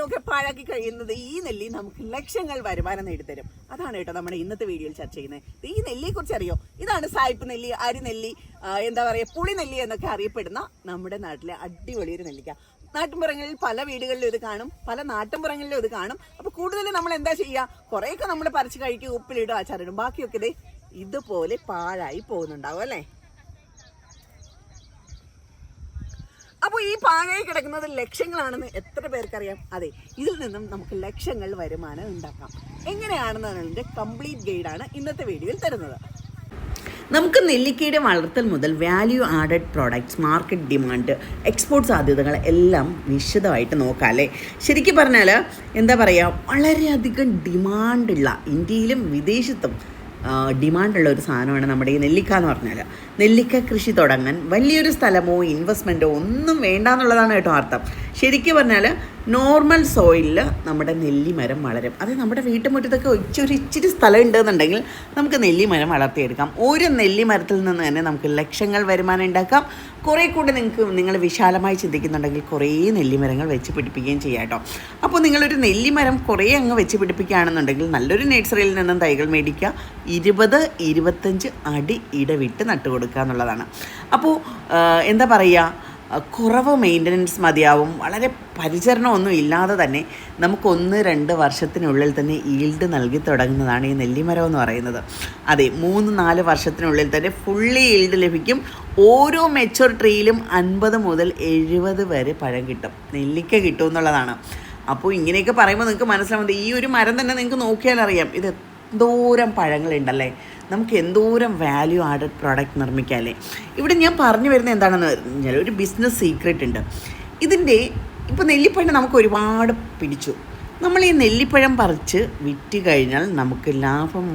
ഒക്കെ പാഴാക്കി കഴിയുന്നത് ഈ നെല്ലി നമുക്ക് ലക്ഷങ്ങൾ വരുമാനം നേടിത്തരും. അതാണ് കേട്ടോ നമ്മുടെ ഇന്നത്തെ വീഡിയോയിൽ ചർച്ച ചെയ്യുന്നത്. ഈ നെല്ലിയെ കുറിച്ച് അറിയോ? ഇതാണ് സായിപ്പ് നെല്ലി, അരിനെല്ലി, എന്താ പറയുക, പുളി നെല്ലി എന്നൊക്കെ അറിയപ്പെടുന്ന നമ്മുടെ നാട്ടിലെ അടിപൊളി ഒരു നെല്ലിക്ക. നാട്ടിൻപുറങ്ങളിൽ പല വീടുകളിലും ഇത് കാണും, പല നാട്ടിൻപുറങ്ങളിലും ഇത് കാണും. അപ്പൊ കൂടുതലും നമ്മൾ എന്താ ചെയ്യുക, കുറേയൊക്കെ നമ്മൾ പറിച്ച് കഴിക്കും, ഉപ്പിലിടും, അച്ചാറിടും. ബാക്കിയൊക്കെ ഇതേ ഇതുപോലെ പാഴായി പോകുന്നുണ്ടാവും അല്ലേ. അപ്പോൾ ഈ പാഴായി കിടക്കുന്നത് ലക്ഷങ്ങളാണെന്ന് എത്ര പേർക്കറിയാം? അതെ, ഇതിൽ നിന്നും നമുക്ക് ലക്ഷങ്ങൾ വരുമാനം ഉണ്ടാക്കാം. എങ്ങനെയാണെന്നതിൻ്റെ കംപ്ലീറ്റ് ഗൈഡാണ് ഇന്നത്തെ വീഡിയോയിൽ തരുന്നത്. നമുക്ക് നെല്ലിക്കയുടെ വളർത്തൽ മുതൽ value added products, market demand, export സാധ്യതകൾ എല്ലാം വിശദമായിട്ട് നോക്കാം അല്ലേ. ശരിക്കും പറഞ്ഞാൽ എന്താ പറയുക, വളരെയധികം ഡിമാൻഡുള്ള, ഇന്ത്യയിലും വിദേശത്തും ഡിമാൻഡുള്ള ഒരു സാധനമാണ് നമ്മുടെ ഈ നെല്ലിക്ക എന്ന് പറഞ്ഞാൽ. നെല്ലിക്ക കൃഷി തുടങ്ങാൻ വലിയൊരു സ്ഥലമോ ഇൻവെസ്റ്റ്മെൻറ്റോ ഒന്നും വേണ്ട എന്നുള്ളതാണ് കേട്ടോ അർത്ഥം. ശരിക്കും പറഞ്ഞാൽ നോർമൽ സോയിലിൽ നമ്മുടെ നെല്ലിമരം വളരും. അത് നമ്മുടെ വീട്ടുമുറ്റത്തൊക്കെ ഇച്ചിരി സ്ഥലം ഉണ്ടെന്നുണ്ടെങ്കിൽ നമുക്ക് നെല്ലിമരം വളർത്തിയെടുക്കാം. ഒരു നെല്ലിമരത്തിൽ നിന്ന് തന്നെ നമുക്ക് ലക്ഷങ്ങൾ വരുമാനം ഉണ്ടാക്കാം. കുറേ കൂടി നിങ്ങൾ വിശാലമായി ചിന്തിക്കുന്നുണ്ടെങ്കിൽ കുറേ നെല്ലിമരങ്ങൾ വെച്ച് പിടിപ്പിക്കുകയും ചെയ്യാം കേട്ടോ. അപ്പോൾ നിങ്ങളൊരു നെല്ലിമരം കുറേ അങ്ങ് വെച്ച് പിടിപ്പിക്കുകയാണെന്നുണ്ടെങ്കിൽ നല്ലൊരു നഴ്സറിയിൽ നിന്നും തൈകൾ മേടിക്കുക, 20-25 അടി ഇടവിട്ട് നട്ടുകൊടുക്കുക എന്നുള്ളതാണ്. അപ്പോൾ എന്താ പറയുക, കുറവ് മെയിൻ്റനൻസ് മതിയാവും. വളരെ പരിചരണമൊന്നും ഇല്ലാതെ തന്നെ നമുക്ക് 1-2 വർഷത്തിനുള്ളിൽ തന്നെ ഈൽഡ് നൽകി തുടങ്ങുന്നതാണ് ഈ നെല്ലിമരം എന്ന് പറയുന്നത്. അതെ, 3-4 വർഷത്തിനുള്ളിൽ തന്നെ ഫുള്ളി ഈൽഡ് ലഭിക്കും. ഓരോ മെച്യൂർ ട്രീയിലും 50 മുതൽ 70 വരെ പഴം കിട്ടും, നെല്ലിക്ക കിട്ടും എന്നുള്ളതാണ്. അപ്പോൾ ഇങ്ങനെയൊക്കെ പറയുമ്പോൾ നിങ്ങൾക്ക് മനസ്സിലാവുന്നത്, ഈ ഒരു മരം തന്നെ നിങ്ങൾക്ക് നോക്കിയാൽ അറിയാം ഇത് എന്തോരം പഴങ്ങളുണ്ടല്ലേ. നമുക്ക് എന്തോരം വാല്യൂ ആഡഡ് പ്രോഡക്റ്റ് നിർമ്മിക്കാമല്ലേ. ഇവിടെ ഞാൻ പറഞ്ഞു വരുന്നത് എന്താണെന്ന് പറഞ്ഞാൽ, ഒരു ബിസിനസ് സീക്രട്ട് ഉണ്ട് ഇതിൻ്റെ. ഇപ്പോൾ നെല്ലിപ്പഴം നമുക്ക് ഒരുപാട് പിടിച്ചു. നമ്മൾ ഈ നെല്ലിപ്പഴം പറിച്ച് വിറ്റ് കഴിഞ്ഞാൽ നമുക്ക് ലാഭം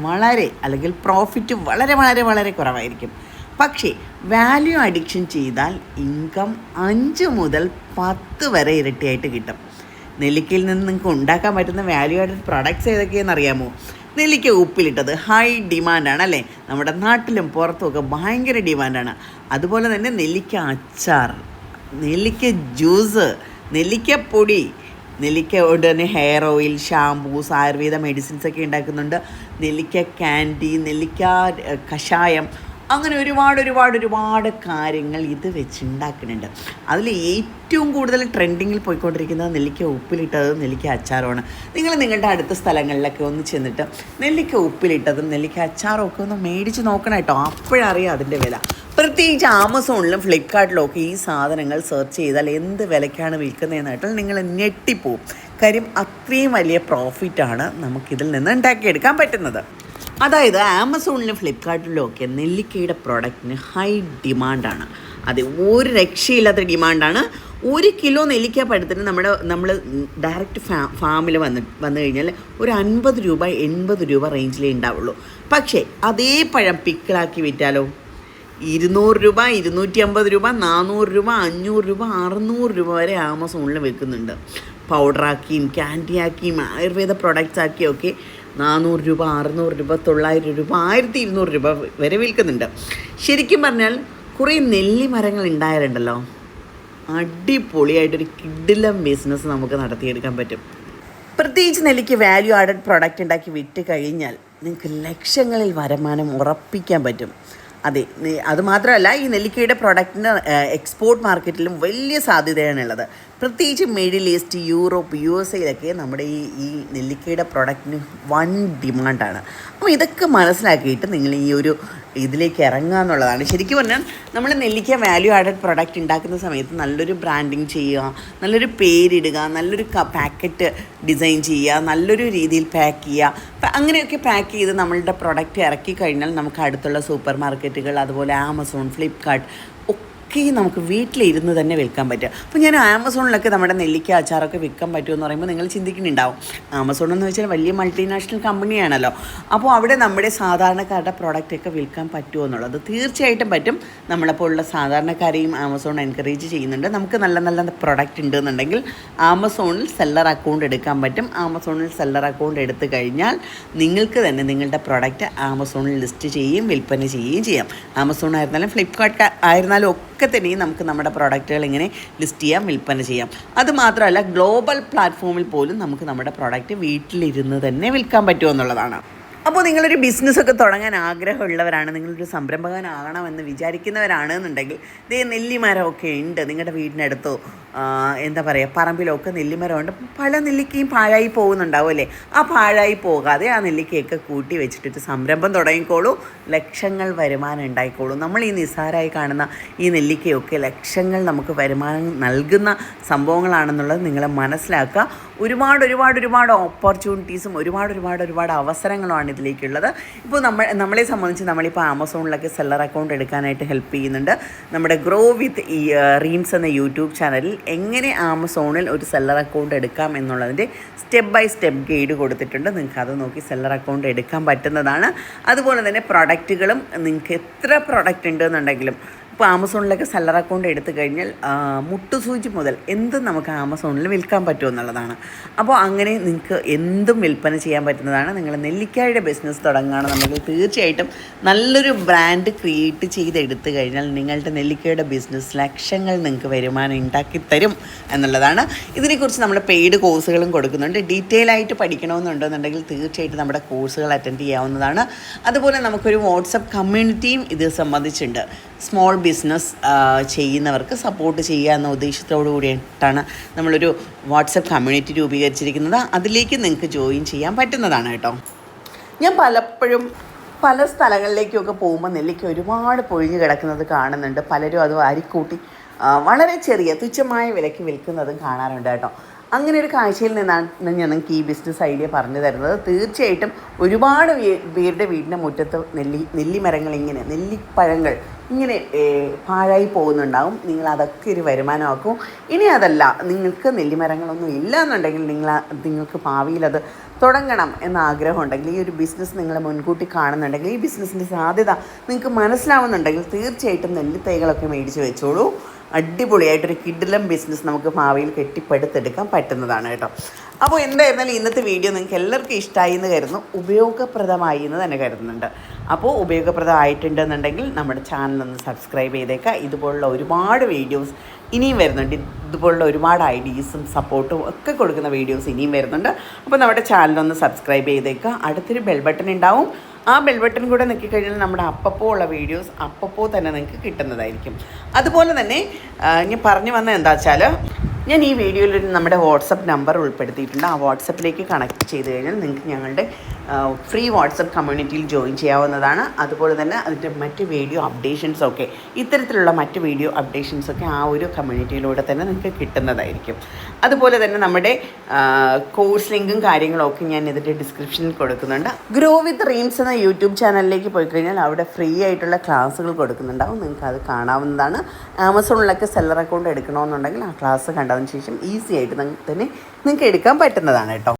അല്ലെങ്കിൽ പ്രോഫിറ്റ് വളരെ വളരെ വളരെ കുറവായിരിക്കും. പക്ഷേ വാല്യൂ അഡിക്ഷൻ ചെയ്താൽ ഇൻകം 5 മുതൽ 10 വരെ ഇരട്ടിയായിട്ട് കിട്ടും. നെല്ലിക്കയിൽ നിന്ന് നിങ്ങൾക്ക് ഉണ്ടാക്കാൻ പറ്റുന്ന വാല്യൂ ആഡഡ് പ്രോഡക്റ്റ്സ് ഏതൊക്കെയാണെന്ന് അറിയാമോ? നെല്ലിക്ക ഉപ്പിലിട്ടത് ഹൈ ഡിമാൻഡാണ് അല്ലേ. നമ്മുടെ നാട്ടിലും പുറത്തുമൊക്കെ ഭയങ്കര ഡിമാൻഡാണ്. അതുപോലെ തന്നെ നെല്ലിക്ക അച്ചാർ, നെല്ലിക്ക ജ്യൂസ്, നെല്ലിക്ക പൊടി, നെല്ലിക്ക കൊണ്ട് തന്നെ hair oil, shampoos, Ayurveda medicines ഒക്കെ ഉണ്ടാക്കുന്നുണ്ട്. നെല്ലിക്ക ക്യാൻഡി, നെല്ലിക്ക കഷായം, അങ്ങനെ ഒരുപാട് കാര്യങ്ങൾ ഇത് വെച്ചുണ്ടാക്കുന്നുണ്ട്. അതിൽ ഏറ്റവും കൂടുതൽ ട്രെൻഡിങ്ങിൽ പോയിക്കൊണ്ടിരിക്കുന്നത് നെല്ലിക്ക ഉപ്പിലിട്ടതും നെല്ലിക്ക അച്ചാറുമാണ്. നിങ്ങൾ നിങ്ങളുടെ അടുത്ത സ്ഥലങ്ങളിലൊക്കെ ഒന്ന് ചെന്നിട്ട് നെല്ലിക്ക ഉപ്പിലിട്ടതും നെല്ലിക്ക അച്ചാറും ഒക്കെ ഒന്ന് മേടിച്ച് നോക്കണം കേട്ടോ. അപ്പോഴറിയാം അതിൻ്റെ വില. പ്രത്യേകിച്ച് ആമസോണിലും ഫ്ലിപ്കാർട്ടിലും ഒക്കെ ഈ സാധനങ്ങൾ സെർച്ച് ചെയ്താൽ എന്ത് വിലയ്ക്കാണ് വിൽക്കുന്നതെന്നായിട്ട് നിങ്ങൾ ഞെട്ടിപ്പോവും. കാര്യം അത്രയും വലിയ പ്രോഫിറ്റാണ് നമുക്കിതിൽ നിന്ന് ഉണ്ടാക്കിയെടുക്കാൻ പറ്റുന്നത്. അതായത് ആമസോണിലും ഫ്ലിപ്കാർട്ടിലും ഒക്കെ നെല്ലിക്കയുടെ പ്രോഡക്റ്റിന് ഹൈ ഡിമാൻഡാണ്. അത് ഒരു രക്ഷയില്ലാത്ത ഡിമാൻഡാണ്. 1 കിലോ നെല്ലിക്ക പഴത്തിന് നമ്മൾ ഡയറക്റ്റ് ഫാമിൽ വന്നു കഴിഞ്ഞാൽ ഒരു 50 രൂപ 80 രൂപ റേഞ്ചിലേ ഉണ്ടാവുള്ളൂ. പക്ഷേ അതേ പഴം പിക്കിളാക്കി വിറ്റാലോ 200 രൂപ, 250 രൂപ, 400 രൂപ, 500 രൂപ, 600 രൂപ വരെ ആമസോണിൽ വിൽക്കുന്നുണ്ട്. പൗഡറാക്കിയും ക്യാൻഡിയാക്കിയും ആയുർവേദ പ്രൊഡക്റ്റ്സ് ആക്കിയൊക്കെ 400 രൂപ, 600 രൂപ, 900 രൂപ, 1200 രൂപ വരെ വിൽക്കുന്നുണ്ട്. ശരിക്കും പറഞ്ഞാൽ കുറേ നെല്ലി മരങ്ങൾ ഉണ്ടായാലുണ്ടല്ലോ, അടിപൊളിയായിട്ടൊരു കിടിലം ബിസിനസ് നമുക്ക് നടത്തിയെടുക്കാൻ പറ്റും. പ്രത്യേകിച്ച് നെല്ലിക്ക് വാല്യൂ ആഡഡ് പ്രോഡക്റ്റ് ഉണ്ടാക്കി വിറ്റ് കഴിഞ്ഞാൽ നിങ്ങൾക്ക് ലക്ഷങ്ങളിൽ വരുമാനം ഉറപ്പിക്കാൻ പറ്റും. അതെ, അതുമാത്രമല്ല ഈ നെല്ലിക്കയുടെ പ്രോഡക്റ്റിന് എക്സ്പോർട്ട് മാർക്കറ്റിലും വലിയ സാധ്യതയാണുള്ളത്. പ്രത്യേകിച്ച് മിഡിൽ ഈസ്റ്റ്, യൂറോപ്പ്, USA നമ്മുടെ ഈ നെല്ലിക്കയുടെ പ്രോഡക്റ്റിന് വൻ ഡിമാൻഡാണ്. അപ്പോൾ ഇതൊക്കെ മനസ്സിലാക്കിയിട്ട് നിങ്ങൾ ഈ ഒരു ഇതിലേക്ക് ഇറങ്ങുക എന്നുള്ളതാണ്. ശരിക്കും പറഞ്ഞാൽ നമ്മൾ നെല്ലിക്ക വാല്യൂ ആഡഡ് പ്രോഡക്റ്റ് ഉണ്ടാക്കുന്ന സമയത്ത് നല്ലൊരു ബ്രാൻഡിങ് ചെയ്യുക, നല്ലൊരു പേരിടുക, നല്ലൊരു പാക്കറ്റ് ഡിസൈൻ ചെയ്യുക, നല്ലൊരു രീതിയിൽ പാക്ക് ചെയ്യുക. അങ്ങനെയൊക്കെ പാക്ക് ചെയ്ത് നമ്മളുടെ പ്രൊഡക്റ്റ് ഇറക്കി കഴിഞ്ഞാൽ നമുക്ക് അടുത്തുള്ള സൂപ്പർ മാർക്കറ്റുകൾ, അതുപോലെ ആമസോൺ, ഫ്ലിപ്കാർട്ട് ഒക്കെ നമുക്ക് വീട്ടിലിരുന്ന് തന്നെ വിൽക്കാൻ പറ്റും. അപ്പോൾ ഞാൻ ആമസോണിലൊക്കെ നമ്മുടെ നെല്ലിക്ക അച്ചാറൊക്കെ വിൽക്കാൻ പറ്റുമെന്ന് പറയുമ്പോൾ നിങ്ങൾ ചിന്തിക്കുന്നുണ്ടാവും, ആമസോൺ എന്ന് വെച്ചാൽ വലിയ മൾട്ടിനാഷണൽ കമ്പനിയാണല്ലോ, അപ്പോൾ അവിടെ നമ്മുടെ സാധാരണക്കാരുടെ പ്രോഡക്റ്റൊക്കെ വിൽക്കാൻ പറ്റുമോ എന്നുള്ളത്. തീർച്ചയായിട്ടും പറ്റും. നമ്മളെപ്പോലുള്ള സാധാരണക്കാരെയും ആമസോൺ എൻകറേജ് ചെയ്യുന്നുണ്ട്. നമുക്ക് നല്ല നല്ല പ്രൊഡക്റ്റ് ഉണ്ടെന്നുണ്ടെങ്കിൽ ആമസോണിൽ സെല്ലർ അക്കൗണ്ട് എടുക്കാൻ പറ്റും. ആമസോണിൽ സെല്ലർ അക്കൗണ്ട് എടുത്തു കഴിഞ്ഞാൽ നിങ്ങൾക്ക് തന്നെ നിങ്ങളുടെ പ്രോഡക്റ്റ് ആമസോണിൽ ലിസ്റ്റ് ചെയ്യുകയും വിൽപ്പന ചെയ്യുകയും ചെയ്യാം. ആമസോൺ ആയിരുന്നാലും ഫ്ലിപ്കാർട്ട് ആയിരുന്നാലും ഒക്കെ തന്നെയും നമുക്ക് നമ്മുടെ പ്രോഡക്റ്റുകൾ ഇങ്ങനെ ലിസ്റ്റ് ചെയ്യാം, വിൽപ്പന ചെയ്യാം. അതുമാത്രമല്ല ഗ്ലോബൽ പ്ലാറ്റ്ഫോമിൽ പോലും നമുക്ക് നമ്മുടെ പ്രോഡക്റ്റ് വീട്ടിലിരുന്ന് തന്നെ വിൽക്കാൻ പറ്റുമെന്നുള്ളതാണ്. അപ്പോൾ നിങ്ങളൊരു ബിസിനസ്സൊക്കെ തുടങ്ങാൻ ആഗ്രഹമുള്ളവരാണ്, നിങ്ങളൊരു സംരംഭകനാകണമെന്ന് വിചാരിക്കുന്നവരാണെന്നുണ്ടെങ്കിൽ ഇതേ നെല്ലിമരമൊക്കെ ഉണ്ട് നിങ്ങളുടെ വീടിനടുത്തോ എന്താ പറയുക പറമ്പിലൊക്കെ നെല്ലിമരമുണ്ട്. പല നെല്ലിക്കയും പാഴായി പോകുന്നുണ്ടാവും അല്ലേ? ആ പാഴായി പോകാതെ ആ നെല്ലിക്കയൊക്കെ കൂട്ടി വെച്ചിട്ടൊരു സംരംഭം തുടങ്ങിക്കോളൂ, ലക്ഷങ്ങൾ വരുമാനം ഉണ്ടായിക്കോളൂ. നമ്മൾ ഈ നിസ്സാരമായി കാണുന്ന ഈ നെല്ലിക്കയൊക്കെ ലക്ഷങ്ങൾ നമുക്ക് വരുമാനം നൽകുന്ന സംഭവങ്ങളാണെന്നുള്ളത് നിങ്ങൾ മനസ്സിലാക്കുക. ഒരുപാട് ഓപ്പർച്യൂണിറ്റീസും ഒരുപാട് അവസരങ്ങളുമാണ് ഇതിലേക്കുള്ളത്. ഇപ്പോൾ നമ്മളെ സംബന്ധിച്ച് നമ്മളിപ്പോൾ ആമസോണിലൊക്കെ സെല്ലർ അക്കൗണ്ട് എടുക്കാനായിട്ട് ഹെൽപ്പ് ചെയ്യുന്നുണ്ട്. നമ്മുടെ ഗ്രോ വിത്ത് റീംസ് എന്ന യൂട്യൂബ് ചാനലിൽ എങ്ങനെ ആമസോണിൽ ഒരു സെല്ലർ അക്കൗണ്ട് എടുക്കാം എന്നുള്ളതിൻ്റെ സ്റ്റെപ്പ് ബൈ സ്റ്റെപ്പ് ഗൈഡ് കൊടുത്തിട്ടുണ്ട്. നിങ്ങൾക്ക് അത് നോക്കി സെല്ലർ അക്കൗണ്ട് എടുക്കാൻ പറ്റുന്നതാണ്. അതുപോലെ തന്നെ പ്രൊഡക്റ്റുകളും നിങ്ങൾക്ക് എത്ര പ്രൊഡക്റ്റ് ഉണ്ടെന്നുണ്ടെങ്കിലും ഇപ്പോൾ ആമസോണിലൊക്കെ സെല്ലർ അക്കൗണ്ട് എടുത്തു കഴിഞ്ഞാൽ മുട്ടുസൂചി മുതൽ എന്തും നമുക്ക് ആമസോണിൽ വിൽക്കാൻ പറ്റുമെന്നുള്ളതാണ്. അപ്പോൾ അങ്ങനെ നിങ്ങൾക്ക് എന്തും വിൽപ്പന ചെയ്യാൻ പറ്റുന്നതാണ്. നിങ്ങൾ നെല്ലിക്കായുടെ ബിസിനസ് തുടങ്ങുകയാണെന്നുണ്ടെങ്കിൽ തീർച്ചയായിട്ടും നല്ലൊരു ബ്രാൻഡ് ക്രിയേറ്റ് ചെയ്തെടുത്തു കഴിഞ്ഞാൽ നിങ്ങളുടെ നെല്ലിക്കയുടെ ബിസിനസ് ലക്ഷങ്ങൾ നിങ്ങൾക്ക് വരുമാനം ഉണ്ടാക്കി തരും എന്നുള്ളതാണ്. ഇതിനെക്കുറിച്ച് നമ്മൾ പെയ്ഡ് കോഴ്സുകളും കൊടുക്കുന്നുണ്ട്. ഡീറ്റെയിൽ ആയിട്ട് പഠിക്കണമെന്നുണ്ടെന്നുണ്ടെങ്കിൽ തീർച്ചയായിട്ടും നമ്മുടെ കോഴ്സുകൾ അറ്റൻഡ് ചെയ്യാവുന്നതാണ്. അതുപോലെ നമുക്കൊരു വാട്സപ്പ് കമ്മ്യൂണിറ്റിയും ഇത് സംബന്ധിച്ചുണ്ട്. സ്മോൾ ബിസിനസ് ചെയ്യുന്നവർക്ക് സപ്പോർട്ട് ചെയ്യുക എന്ന ഉദ്ദേശത്തോടു കൂടിയിട്ടാണ് നമ്മളൊരു വാട്സപ്പ് കമ്മ്യൂണിറ്റി രൂപീകരിച്ചിരിക്കുന്നത്. അതിലേക്ക് നിങ്ങൾക്ക് ജോയിൻ ചെയ്യാൻ പറ്റുന്നതാണ് കേട്ടോ. ഞാൻ പലപ്പോഴും പല സ്ഥലങ്ങളിലേക്കൊക്കെ പോകുമ്പോൾ നെല്ലിക്ക ഒരുപാട് പൊഴിഞ്ഞ് കിടക്കുന്നത് കാണുന്നുണ്ട്. പലരും അത് വാരിക്കൂട്ടി വളരെ ചെറിയ തുച്ഛമായ വിലയ്ക്ക് വിൽക്കുന്നതും കാണാറുണ്ട് കേട്ടോ. അങ്ങനെ ഒരു കാഴ്ചയിൽ നിന്നാണ് ഞാൻ നിങ്ങൾക്ക് ഈ ബിസിനസ് ഐഡിയ പറഞ്ഞു തരുന്നത്. തീർച്ചയായിട്ടും ഒരുപാട് പേരുടെ വീടിൻ്റെ മുറ്റത്ത് നെല്ലിമരങ്ങൾ ഇങ്ങനെ നെല്ലിപ്പഴങ്ങൾ ഇങ്ങനെ പാഴായി പോകുന്നുണ്ടാവും. നിങ്ങൾ അതൊക്കെ ഒരു വരുമാനമാക്കും. ഇനി അതല്ല, നിങ്ങൾക്ക് നെല്ലിമരങ്ങളൊന്നും ഇല്ല എന്നുണ്ടെങ്കിൽ നിങ്ങൾക്ക് ഭാവിയിൽ അത് തുടങ്ങണം എന്ന ആഗ്രഹം ഉണ്ടെങ്കിൽ, ഈ ഒരു ബിസിനസ് നിങ്ങൾ മുൻകൂട്ടി കാണുന്നുണ്ടെങ്കിൽ, ഈ ബിസിനസ്സിൻ്റെ സാധ്യത നിങ്ങൾക്ക് മനസ്സിലാവുന്നുണ്ടെങ്കിൽ തീർച്ചയായിട്ടും നെല്ലിത്തൈകളൊക്കെ മേടിച്ച് വെച്ചോളൂ. അടിപൊളിയായിട്ടൊരു കിഡിലം ബിസിനസ് നമുക്ക് ഭാവിയിൽ കെട്ടിപ്പടുത്തെടുക്കാൻ പറ്റുന്നതാണ് കേട്ടോ. അപ്പോൾ എന്തായിരുന്നാലും ഇന്നത്തെ വീഡിയോ നിങ്ങൾക്ക് എല്ലാവർക്കും ഇഷ്ടമായി എന്ന് കരുതുന്നു, ഉപയോഗപ്രദമായി എന്ന് തന്നെ കരുതുന്നുണ്ട്. അപ്പോൾ ഉപയോഗപ്രദമായിട്ടുണ്ടെന്നുണ്ടെങ്കിൽ നമ്മുടെ ചാനലൊന്ന് സബ്സ്ക്രൈബ് ചെയ്തേക്കുക. ഇതുപോലുള്ള ഒരുപാട് വീഡിയോസ് ഇനിയും വരുന്നുണ്ട്. ഇതുപോലുള്ള ഒരുപാട് ഐഡിയസും സപ്പോർട്ടും ഒക്കെ കൊടുക്കുന്ന വീഡിയോസ് ഇനിയും വരുന്നുണ്ട്. അപ്പോൾ നമ്മുടെ ചാനലൊന്ന് സബ്സ്ക്രൈബ് ചെയ്തേക്കുക. അടുത്തൊരു ബെൽ ബട്ടൺ ഉണ്ടാവും. ആ ബെൽ ബട്ടൺ കൂടെ നോക്കിക്കഴിഞ്ഞാൽ നമ്മുടെ അപ്പപ്പോൾ ഉള്ള വീഡിയോസ് അപ്പപ്പോൾ തന്നെ നിങ്ങൾക്ക് കിട്ടുന്നതായിരിക്കും. അതുപോലെ തന്നെ ഞാൻ പറഞ്ഞു വന്നത് എന്താ വെച്ചാൽ, ഞാൻ ഈ വീഡിയോയിൽ നമ്മുടെ വാട്സപ്പ് നമ്പർ ഉൾപ്പെടുത്തിയിട്ടുണ്ട്. ആ വാട്സപ്പിലേക്ക് കണക്ട് ചെയ്ത് കഴിഞ്ഞാൽ നിങ്ങൾക്ക് ഞങ്ങളുടെ ഫ്രീ വാട്സപ്പ് കമ്മ്യൂണിറ്റിയിൽ ജോയിൻ ചെയ്യാവുന്നതാണ്. അതുപോലെ തന്നെ അതിൻ്റെ മറ്റ് വീഡിയോ അപ്ഡേഷൻസൊക്കെ, ഇത്തരത്തിലുള്ള മറ്റ് വീഡിയോ അപ്ഡേഷൻസൊക്കെ ആ ഒരു കമ്മ്യൂണിറ്റിയിലൂടെ തന്നെ നിങ്ങൾക്ക് കിട്ടുന്നതായിരിക്കും. അതുപോലെ തന്നെ നമ്മുടെ കോഴ്സ് ലിങ്കും കാര്യങ്ങളൊക്കെ ഞാൻ ഇതിൻ്റെ ഡിസ്ക്രിപ്ഷനിൽ കൊടുക്കുന്നുണ്ട്. ഗ്രോ വിത്ത് റീംസ് എന്ന യൂട്യൂബ് ചാനലിലേക്ക് പോയി കഴിഞ്ഞാൽ അവിടെ ഫ്രീ ആയിട്ടുള്ള ക്ലാസ്സുകൾ കൊടുക്കുന്നുണ്ടാവും. നിങ്ങൾക്ക് അത് കാണാവുന്നതാണ്. ആമസോണിലൊക്കെ സെല്ലർ അക്കൗണ്ട് എടുക്കണമെന്നുണ്ടെങ്കിൽ ആ ക്ലാസ് കണ്ടതിന് ശേഷം ഈസി ആയിട്ട് തന്നെ നിങ്ങൾക്ക് എടുക്കാൻ പറ്റുന്നതാണ് കേട്ടോ.